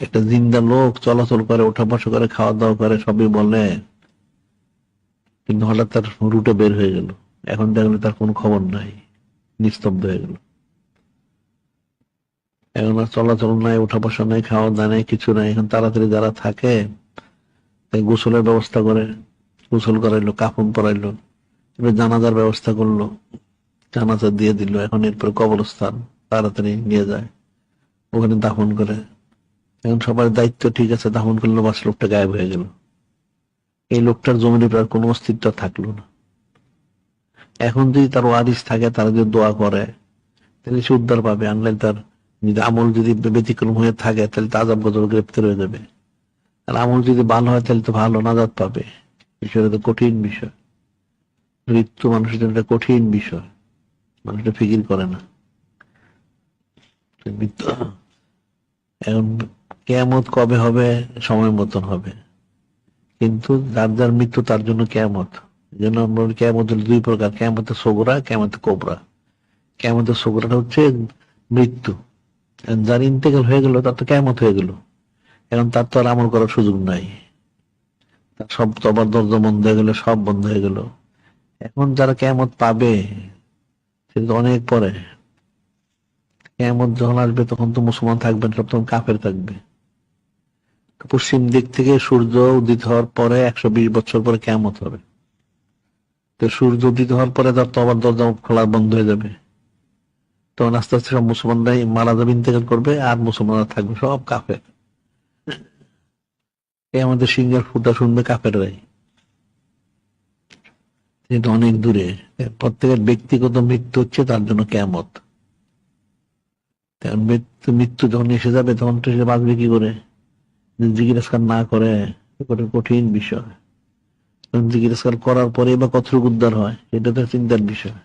একটা জিন্দা লোক চলাচল করে, ওঠা বসা করে, খাওয়া দাওয়া করে, সবই বলে, কিন্তু হঠাৎ তার রুটে বের হয়ে গেল। এখন দেখলে তার কোনো খবর নাই, নিস্তব্ধ হয়ে গেল। এখন আর চলাচল নাই, ওঠা বসা নাই, খাওয়া দাওয়া নাই, কিছু নাই। এখন তাড়াতাড়ি যারা থাকে তাই গোসলের ব্যবস্থা করে, গোসল করাইলো, কাফন পরাইলো, এবার জানাজার ব্যবস্থা করলো, জানাজা দিয়ে দিল। এখন এরপরে কবরস্থান তাড়াতাড়ি নিয়ে যায়, ওখানে দাফন করে। এখন সবার দায়িত্ব ঠিক আছে, দাফন করলো, বাস লোকটা গায়েব হয়ে গেল। এই লোকটার জমির উপর আর কোনো অস্তিত্ব থাকলো না। এখন যদি তার ওয়ারিস থাকে, তারা যদি দোয়া করে, তাহলে সে উদ্ধার পাবে। আনলে তার যদি আমল যদি ব্যতিক্রম হয়ে থাকে, তাহলে তো আযাব গজব গ্রেপ্তার হয়ে যাবে। আর আমল যদি ভালো হয়, তাহলে তো ভালো নাজাত পাবে। বিষয়টা তো কঠিন বিষয়। মৃত্যু মানুষের জন্য একটা কঠিন বিষয়, মানুষটা ফিকির করে না মৃত্যু। এখন কিয়ামত কবে হবে? সময় মতন হবে, কিন্তু যার যার মৃত্যু তার জন্য কিয়ামত। এই জন্য আমরা বলি কিয়ামত হলো দুই প্রকার, কিয়ামতে সগরা, কিয়ামতে কোবরা। কিয়ামতে সগরাটা হচ্ছে মৃত্যু, যার ইন্তেকাল হয়ে গেল তার তো কিয়ামত হয়ে গেল। এখন তার তো আর আমল করার সুযোগ নাই, তার সব তবার দরজা বন্ধ হয়ে গেল, সব বন্ধ হয়ে গেল। এখন যারা কিয়ামত পাবে সেটা তো অনেক পরে। কিয়ামত যখন আসবে তখন তো মুসলমান থাকবেন সব, তখন কাফের থাকবে। পশ্চিম দিক থেকে সূর্য উদিত হওয়ার পরে 120 বছর পরে কিয়ামত হবে। তো সূর্য উদিত হওয়ার পরে তার তবার দরজা খোলা বন্ধ হয়ে যাবে। তখন আস্তে আস্তে সব মুসলমানরাই মারা যাবে, ইন্তেকাল করবে, আর মুসলমানরা থাকবে সব কাফের। এই আমাদের সিঙ্গার ফুটা শুনবে কাফেররাই। এটা অনেক দূরে। প্রত্যেকের ব্যক্তিগত মৃত্যু হচ্ছে তার জন্য কিয়ামত। মৃত্যু মৃত্যু যখন এসে যাবে, তখন তো সে বাঁচবে কি করে? জিজ্ঞাসা না করে, কঠিন বিষয়। জিজ্ঞাসা করার পরে বা কতটুকু উদ্ধার হয়, এটা তো চিন্তার বিষয়।